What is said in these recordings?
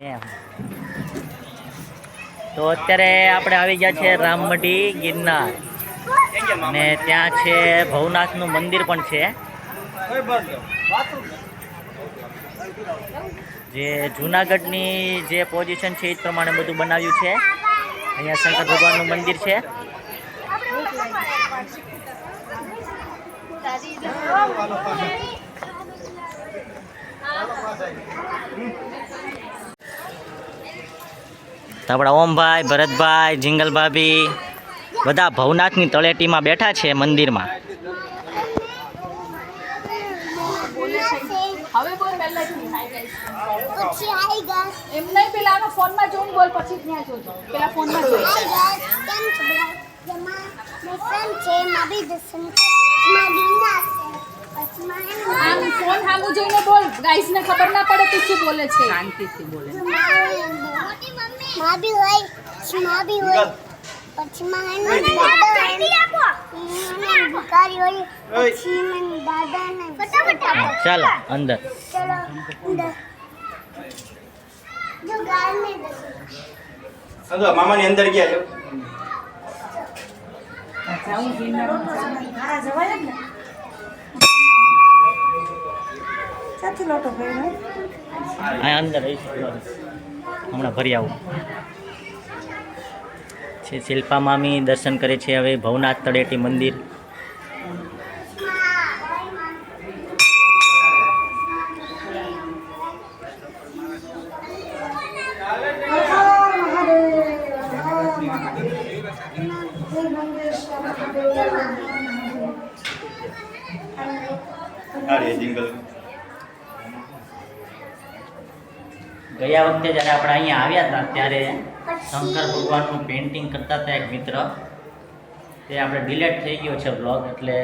એમ તો અત્યારે આપણે આવી ગયા છે રામમઢી ગિરનાર અને ત્યાં છે ભવનાથનું મંદિર પણ છે જે જૂનાગઢની જે પોઝિશન છે એ પ્રમાણે બધું બનાવ્યું છે। અહીંયા શંકર ભગવાનનું મંદિર છે। તો આપણા ઓમભાઈ, ભરતભાઈ, જીંગલ ભાભી બધા ભવનાથની તળેટીમાં બેઠા છે મંદિરમાં। ફોન સામું જોઈને બોલ, ગાઈસ ને ખબર ના પડે તું શું બોલે છે। શાંતિથી બોલે। માં બી હોય, માં બી હોય, પછી માં દાદા ભિખારી હોય, પછી માં દાદા ને ફટાફટ ચાલો અંદર। ચલો અંદર જો ગાય ને અંદર મામા ની અંદર ગયા છો મારા જવાય ને સાચી લોટો ભાઈ આ અંદર હમણાં ભરી આવું છે। શિલ્પા મામી દર્શન કરે છે હવે ભવનાથ તળેટી મંદિર। ગયા વખતે જ્યારે આપણે અહીંયા આવ્યા હતા ત્યારે શંકર ભગવાનનું પેઇન્ટિંગ કરતા હતા એક મિત્ર, તે આપણે ડિલેટ થઈ ગયો છે બ્લોગ, એટલે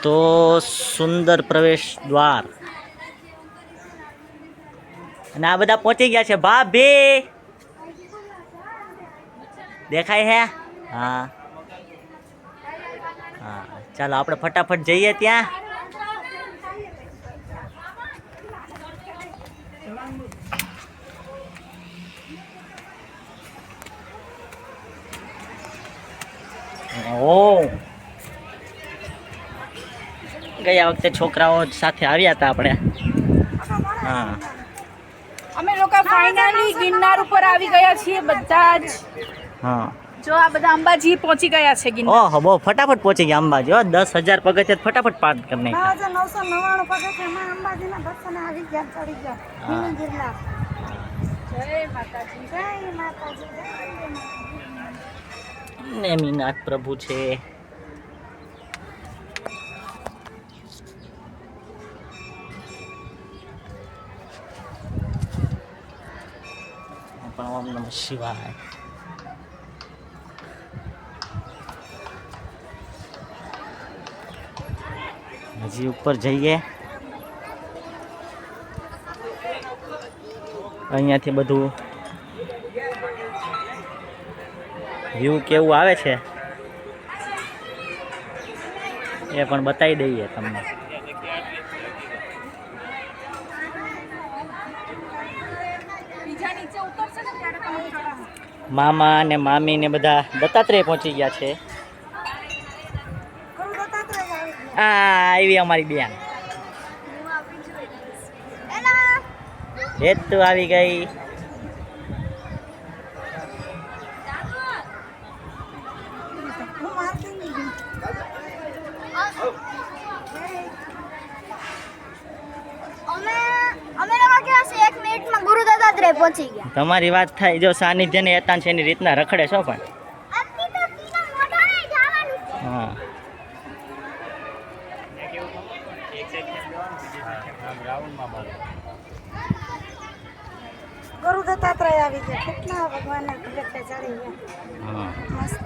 તો સુંદર પ્રવેશ દ્વાર અને આ બધા પહોંચી ગયા છે। ભાભી દેખાય હે? હા હા, ચાલો આપણે ફટાફટ જઈએ ત્યાં। ઓ ગયા વખતે છોકરાઓ સાથે આવ્યા હતા આપણે। હા, અમે લોકો ફાઇનલી ગિરનાર ઉપર આવી ગયા છીએ બધા જ। હા, જો આ બધા અંબાજી પહોંચી ગયા છે ગિરનાર। ઓહો બહુ ફટાફટ પહોંચી ગયા અંબાજી। 10,000 પગથિયા ફટાફટ પાર કરી નાખ્યા। 999 પગથિયામાં અંબાજીના દર્શને આવી ગયા, ચડી ગયા હા। ગિરનાર। જય માતાજી। જય માતાજી, જય માતાજી। નેમિનાથ પ્રભુ છે। ઓમ નમઃ શિવાય। હજી ઉપર જઈએ, અહીંયાથી બધું વ્યૂ કેવું આવે છે એ પણ બતાવી દઈએ તમને। મામા ને મામી ને બધા દત્તાત્રેય પહોંચી ગયા છે। આ આવી અમારી બેન, હેતુ આવી ગઈ। તાત્રે પહોંચી ગયા. તમારી વાત થાય જો સાનિધ્ય ને એતાન છે એની રીતના રખડે છો પણ આટલી તો પીના મોઢાને જવાનું છે. હા ગુરુ દત્તાત્રેય આવી ગયા. કેટલા ભગવાનના તિલકે ચડી ગયા. હા મસ્ત.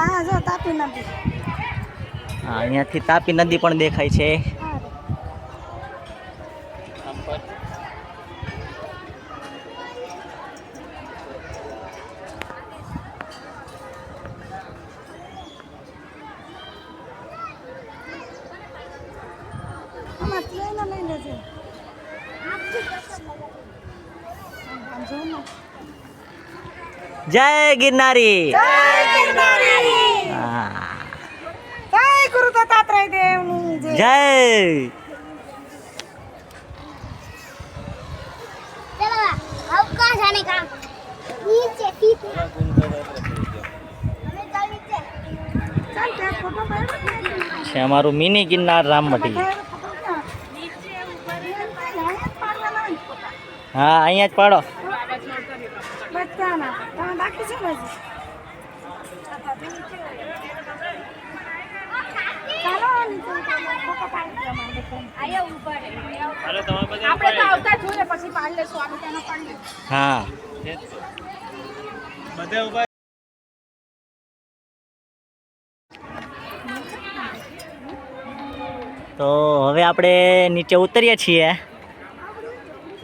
આ જો તાપી નદી. હા અહીંયાથી તાપી નદી પણ દેખાય છે. આમાં ટ્રેન લઈ લેજે. આમ જો ને. જય ગિરનારી જય ગિરનારી. હા. જય ગુરુ દત્તાત્રેય દેવની જય. જય चलो अवकाश आने का नीचे नीचे हमें चल नीचे ચાલ તે ફોટો પાડો. છે અમારું મિની ગિરનાર રામમઢી. નીચે ઉપર પાડવાના હોય ફોટા. હા અહીંયા જ પાડો. બધાના તમે બાકી છે ને હજી? ચાલો નીચે ફોટો પાડી તમારે આયા ઉપર આપણે તો આવતા જોઈએ પછી પાડ લેશું. આપણે તેનો પાડ લેશું. હા તો હવે આપણે નીચે ઉતરીએ છીએ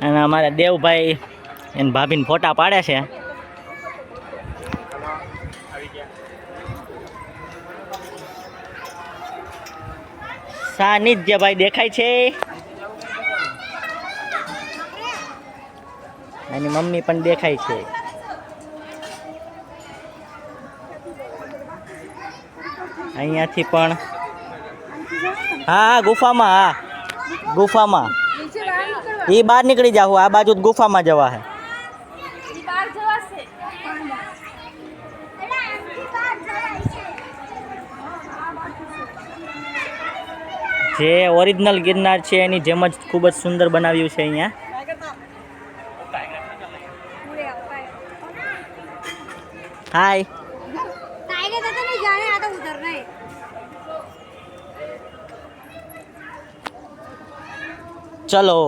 અને અમારા દેવભાઈ એને ભાભીને ફોટા પાડે છે. સાનિધ્યભાઈ દેખાય છે. એની મમ્મી પણ દેખાય છે. અહીંયાથી પણ હા ગુફામાં. હા ગુફામાં નીચે બહાર નીકળવા. એ બહાર નીકળી જાવ. આ બાજુ ગુફામાં જવા હે. ઈ બહાર જવાશે. अरे आंटी बात जरा इसे જે ઓરિજિનલ ગિરનાર છે એની જેમ જ ખૂબ જ સુંદર બનાવ્યું છે અહીંયા. હાય टाइगर तो नहीं जाने आता उधर नहीं ચલો.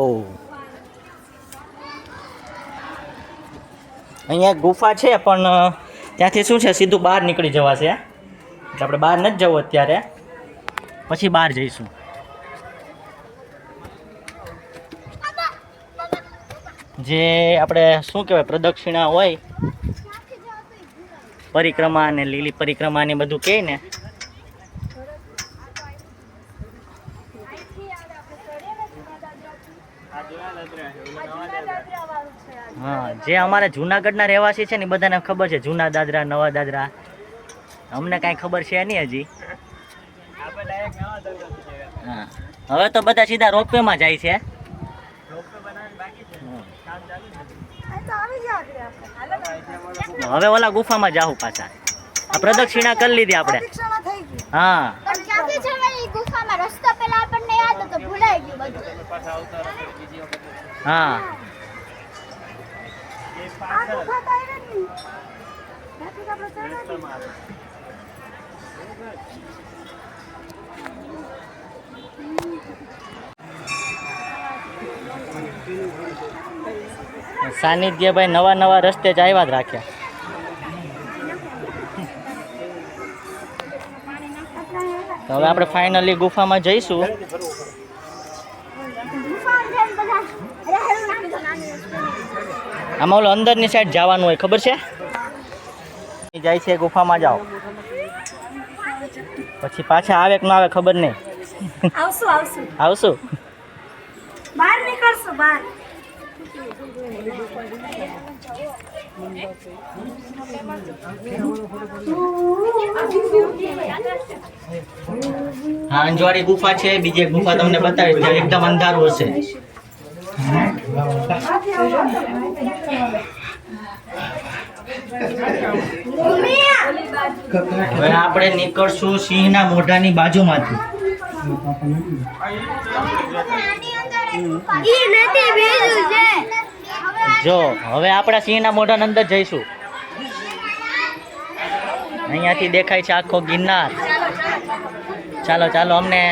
અહીંયા એક ગુફા છે પણ ત્યાંથી શું છે સીધું બહાર નીકળી જવાશે. એટલે આપણે બહાર નથી જવું અત્યારે, પછી બહાર જઈશું. જે આપણે શું કહેવાય પ્રદક્ષિણા હોય, પરિક્રમા ને લીલી પરિક્રમા ને બધું કહે ને, હા જે અમારા જુનાગઢના રહેવાસી છે ને એ બધાને ખબર છે જૂના દાદરા નવા દાદરા. અમને કાંઈ ખબર છે નહીં હજી. હા હવે તો બધા સીધા રોપવેમાં જાય છે. આ તો આવી જા આગળ આપણે. હાલો ને. હવે ઓલા ગુફામાં જાહું પાછા. આ પ્રદક્ષિણા કરી લીધી આપણે. પરીક્ષા થઈ ગઈ. હા પણ ક્યાંથી છે મારી ગુફામાં રસ્તો પેલા આપણને યાદ હતો ભૂલાઈ ગયું બધું હા આ ગુફા તો આવી રહી. ત્યાંથી આપણે ચડ્યા. સાનિધ્યભાઈ નવા નવા રસ્તે જ આવ્યા જ રાખ્યા. તો હવે આપણે ફાઇનલી ગુફામાં જઈશું. ગુફામાં જઈને બધા રહેલું નાખી દો નાની વસ્તુ આમાં ઓલો અંદરની સાઈડ જવાનું હોય ખબર છે? જાય છે ગુફામાં જાઓ, પછી પાછા આવે કે ના આવે ખબર નહીં. આવશું આવશું. આવશું. બહાર નીકળશું બહાર. હા અંજવાડી ગુફા છે. બીજી એક ગુફા તમને બતાવીશ જ્યાં એકદમ અંધારું હશે. હવે આપણે નીકળશું સિંહના મોઢાની બાજુમાંથી. આની અંદર નથી બીજું છે. જો હવે આપણા સિંહના મોઢાની અંદર જઈશું. અહીંયાથી દેખાય છે આખો ગિરનાર. ચાલો ચાલો, અમને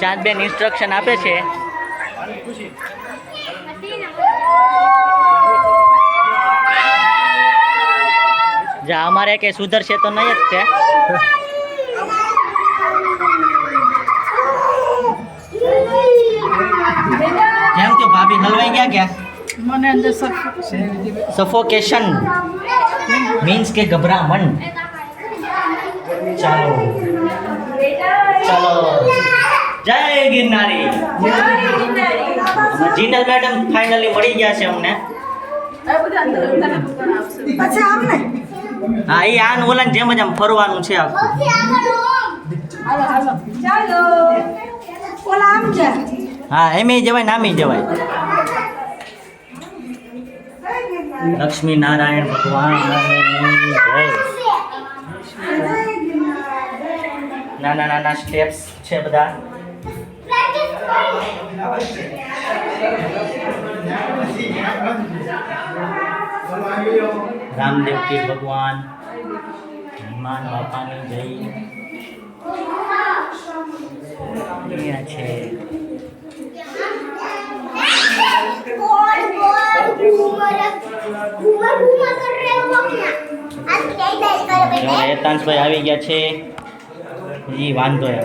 ચાંદબેન ઇન્સ્ટ્રક્શન આપે છે. જા અમારે કે સુધરશે તો નહીં જ તે. કેમ કે ભાભી હલવાઈ ગયા ક્યાં? મને અંદર સફોકેશન મીન્સ કે ગભરામણ. ચાલો ચાલો, જય ગિરનારી. જીનલ મેડમ ફાઇનલી મળી ગયા છે અમને. હા, એ આન ઓલાને જેમ જ આમ ફરવાનું છે આખું. હા, એમ જવાય નામી જવાય. લક્ષ્મી નારાયણ ભગવાન જય. નાના નાના સ્ટેપ્સ છે બધા. રામદેવ પીર ભગવાન, હનુમાન બાપાની જય. અહીંયા છે હેતાંશભાઈ આવી ગયા છે. ઈ વાંધો એમ.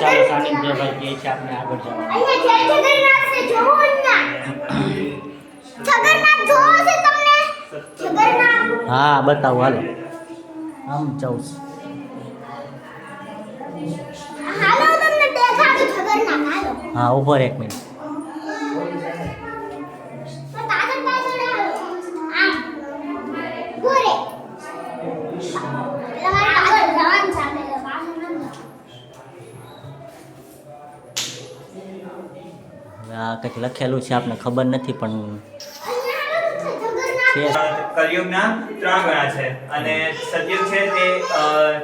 ચાલો સાનિધ્યભાઈ કહે છે આપણે આગળ જવાનું. હા બતાવો, હાલો આમ જાઉં. હા ઉભો રહે એક મિનિટ. આ કંઈક લખેલું છે આપણે ખબર નથી પણ છે. કલયુગના 3 ગણા છે અને સતયુગ છે તે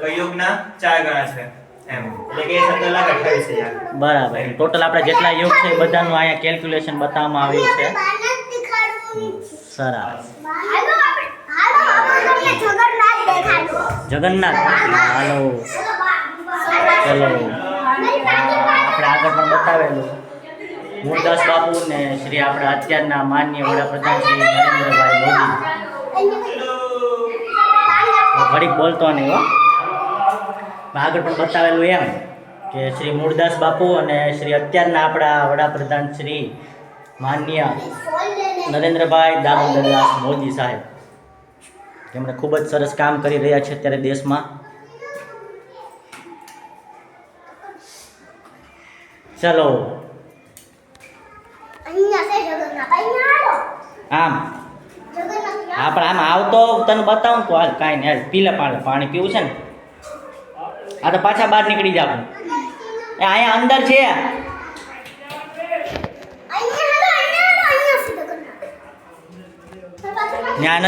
કલયુગના 4 ગણા છે એમ. એટલે કે 17 લાખ 28 હજાર. બરાબર. ટોટલ આપણે જેટલા યુગ છે એ બધાનું અહીંયા કેલ્ક્યુલેશન બતાવવામાં આવ્યું છે. સરસ. જગન્નાથ. હાલો ચલો, આપણે આગળ પણ બતાવેલું. મૂળદાસ બાપુ ને શ્રી આપણા અત્યારના માનનીય વડાપ્રધાન શ્રી નરેન્દ્રભાઈ મોદી. ઘડીક બોલતો નહીં હો. આગળ પણ બતાવેલું એમ કે શ્રી મૂળદાસ બાપુ અને શ્રી અત્યારના આપણા વડાપ્રધાન શ્રી માનનીય નરેન્દ્રભાઈ દામોદરદાસ મોદી સાહેબ, જેમણે ખૂબ જ સરસ કામ કરી રહ્યા છે અત્યારે દેશમાં. ચલો આમ આપણે આમ આવતો તને બતાવું તો હાલ કાંઈ નહીં. હાલ પીલે પાણી પીવું છે ને. આ તો પાછા બહાર નીકળી જાવ. એ અહીંયા અંદર છે. ત્યાં